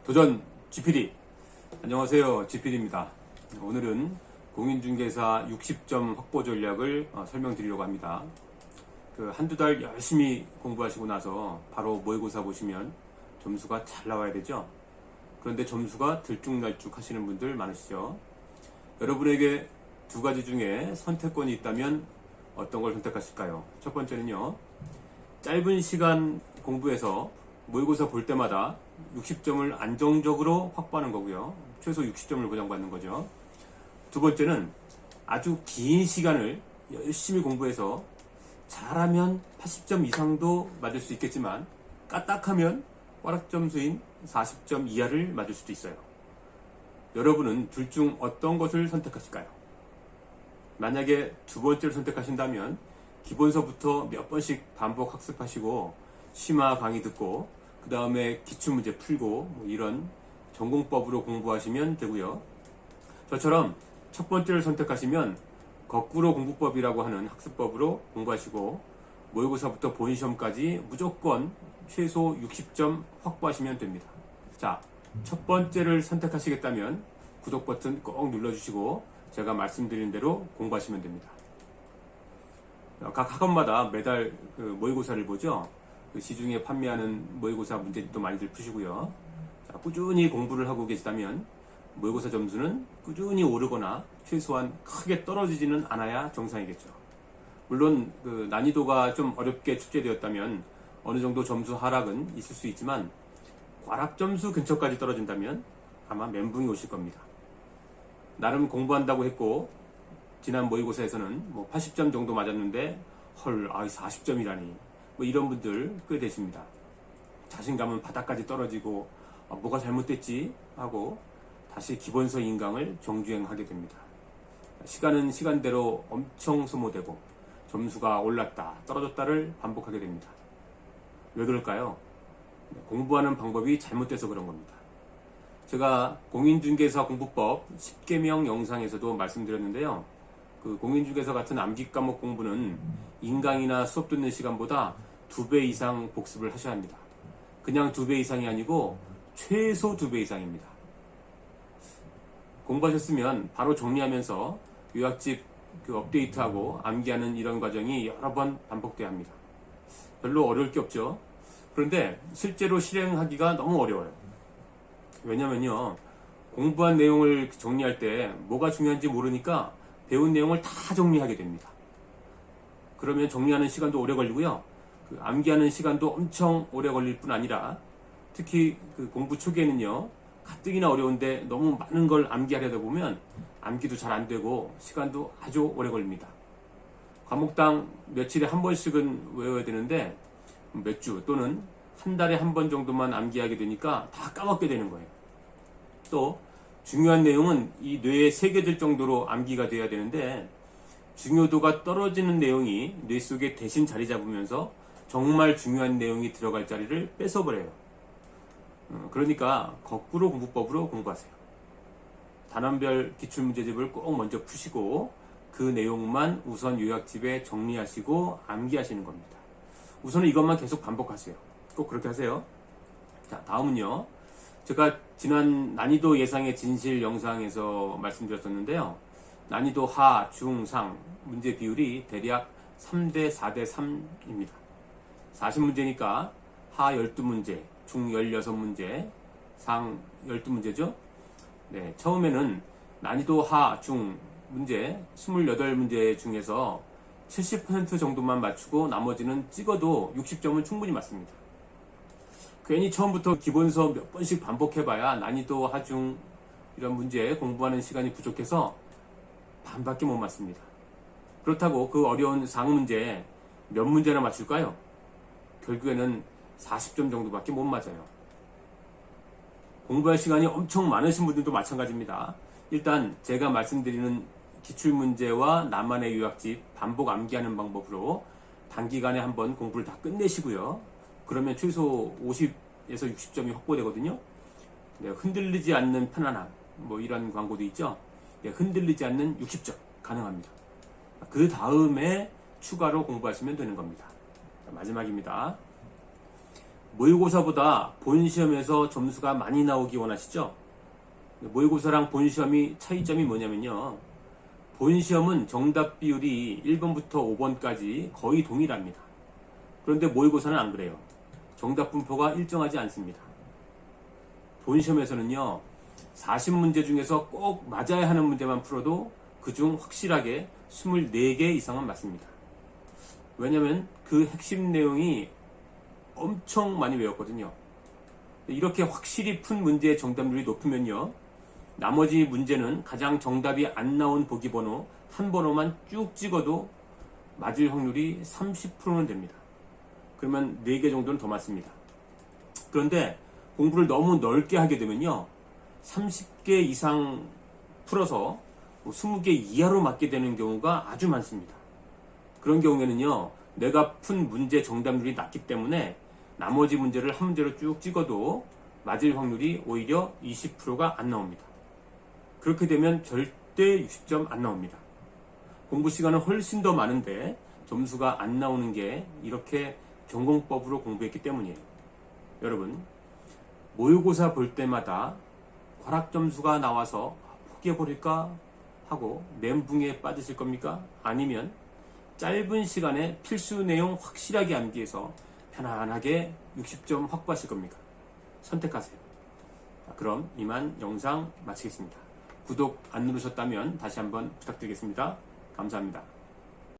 도전 GPD. 안녕하세요, GPD입니다. 오늘은 공인중개사 60점 확보 전략을 설명드리려고 합니다. 한두 달 열심히 공부하시고 나서 바로 모의고사 보시면 점수가 잘 나와야 되죠. 그런데 점수가 들쭉날쭉 하시는 분들 많으시죠. 여러분에게 두 가지 중에 선택권이 있다면 어떤 걸 선택하실까요? 첫 번째는요, 짧은 시간 공부해서 모의고사 볼 때마다 60점을 안정적으로 확보하는 거고요. 최소 60점을 보장받는 거죠. 두 번째는 아주 긴 시간을 열심히 공부해서 잘하면 80점 이상도 맞을 수 있겠지만 까딱하면 꽈락점수인 40점 이하를 맞을 수도 있어요. 여러분은 둘 중 어떤 것을 선택하실까요? 만약에 두 번째를 선택하신다면 기본서부터 몇 번씩 반복 학습하시고 심화 강의 듣고 그 다음에 기출문제 풀고 이런 전공법으로 공부하시면 되고요. 저처럼 첫 번째를 선택하시면 거꾸로 공부법이라고 하는 학습법으로 공부하시고 모의고사부터 본시험까지 무조건 최소 60점 확보하시면 됩니다. 자, 첫 번째를 선택하시겠다면 구독 버튼 꼭 눌러주시고 제가 말씀드린 대로 공부하시면 됩니다. 각 학원마다 매달 모의고사를 보죠. 시중에 판매하는 모의고사 문제집도 많이들 푸시고요. 자, 꾸준히 공부를 하고 계시다면 모의고사 점수는 꾸준히 오르거나 최소한 크게 떨어지지는 않아야 정상이겠죠. 물론 난이도가 좀 어렵게 출제되었다면 어느 정도 점수 하락은 있을 수 있지만 꽈락 점수 근처까지 떨어진다면 아마 멘붕이 오실 겁니다. 나름 공부한다고 했고 지난 모의고사에서는 80점 정도 맞았는데 헐, 40점이라니 이런 분들 꽤 되십니다. 자신감은 바닥까지 떨어지고 뭐가 잘못됐지 하고 다시 기본서 인강을 정주행하게 됩니다. 시간은 시간대로 엄청 소모되고 점수가 올랐다 떨어졌다를 반복하게 됩니다. 왜 그럴까요? 공부하는 방법이 잘못돼서 그런 겁니다. 제가 공인중개사 공부법 10계명 영상에서도 말씀드렸는데요. 공인중개사 같은 암기 과목 공부는 인강이나 수업 듣는 시간보다 2배 이상 복습을 하셔야 합니다. 그냥 2배 이상이 아니고 최소 2배 이상입니다. 공부하셨으면 바로 정리하면서 요약집 업데이트하고 암기하는 이런 과정이 여러 번 반복돼야 합니다. 별로 어려울 게 없죠. 그런데 실제로 실행하기가 너무 어려워요. 왜냐면요, 공부한 내용을 정리할 때 뭐가 중요한지 모르니까 배운 내용을 다 정리하게 됩니다. 그러면 정리하는 시간도 오래 걸리고요. 암기하는 시간도 엄청 오래 걸릴 뿐 아니라 특히 공부 초기에는요, 가뜩이나 어려운데 너무 많은 걸 암기하려다 보면 암기도 잘 안 되고 시간도 아주 오래 걸립니다. 과목당 며칠에 한 번씩은 외워야 되는데 몇 주 또는 한 달에 한 번 정도만 암기하게 되니까 다 까먹게 되는 거예요. 또 중요한 내용은 이 뇌에 새겨질 정도로 암기가 돼야 되는데 중요도가 떨어지는 내용이 뇌 속에 대신 자리 잡으면서 정말 중요한 내용이 들어갈 자리를 뺏어버려요. 그러니까 거꾸로 공부법으로 공부하세요. 단원별 기출문제집을 꼭 먼저 푸시고 그 내용만 우선 요약집에 정리하시고 암기하시는 겁니다. 우선은 이것만 계속 반복하세요. 꼭 그렇게 하세요. 자, 다음은요. 제가 지난 난이도 예상의 진실 영상에서 말씀드렸었는데요. 난이도 하, 중, 상 문제 비율이 대략 3대 4대 3입니다. 40문제니까 하 12문제, 중 16문제, 상 12문제죠. 네, 처음에는 난이도 하, 중 문제 28문제 중에서 70% 정도만 맞추고 나머지는 찍어도 60점은 충분히 맞습니다. 괜히 처음부터 기본서 몇 번씩 반복해봐야 난이도 하중 이런 문제 공부하는 시간이 부족해서 반밖에 못 맞습니다. 그렇다고 그 어려운 상문제 몇 문제나 맞출까요? 결국에는 40점 정도밖에 못 맞아요. 공부할 시간이 엄청 많으신 분들도 마찬가지입니다. 일단 제가 말씀드리는 기출문제와 나만의 요약집 반복 암기하는 방법으로 단기간에 한번 공부를 다 끝내시고요. 그러면 최소 50에서 60점이 확보되거든요. 네, 흔들리지 않는 편안함 이런 광고도 있죠. 네, 흔들리지 않는 60점 가능합니다. 그 다음에 추가로 공부하시면 되는 겁니다. 마지막입니다. 모의고사보다 본시험에서 점수가 많이 나오기 원하시죠? 모의고사랑 본시험이 차이점이 뭐냐면요. 본시험은 정답 비율이 1번부터 5번까지 거의 동일합니다. 그런데 모의고사는 안 그래요. 정답 분포가 일정하지 않습니다. 본시험에서는요, 40문제 중에서 꼭 맞아야 하는 문제만 풀어도 그중 확실하게 24개 이상은 맞습니다. 왜냐면 그 핵심 내용이 엄청 많이 외웠거든요. 이렇게 확실히 푼 문제의 정답률이 높으면요, 나머지 문제는 가장 정답이 안 나온 보기 번호 한 번호만 쭉 찍어도 맞을 확률이 30%는 됩니다. 그러면 4개 정도는 더 맞습니다. 그런데 공부를 너무 넓게 하게 되면요, 30개 이상 풀어서 20개 이하로 맞게 되는 경우가 아주 많습니다. 그런 경우에는요, 내가 푼 문제 정답률이 낮기 때문에 나머지 문제를 한 문제로 쭉 찍어도 맞을 확률이 오히려 20%가 안 나옵니다. 그렇게 되면 절대 60점 안 나옵니다. 공부 시간은 훨씬 더 많은데 점수가 안 나오는 게 이렇게 전공법으로 공부했기 때문이에요. 여러분, 모의고사 볼 때마다 과락 점수가 나와서 포기해버릴까 하고 멘붕에 빠지실 겁니까? 아니면 짧은 시간에 필수 내용 확실하게 암기해서 편안하게 60점 확보하실 겁니까? 선택하세요. 그럼 이만 영상 마치겠습니다. 구독 안 누르셨다면 다시 한번 부탁드리겠습니다. 감사합니다.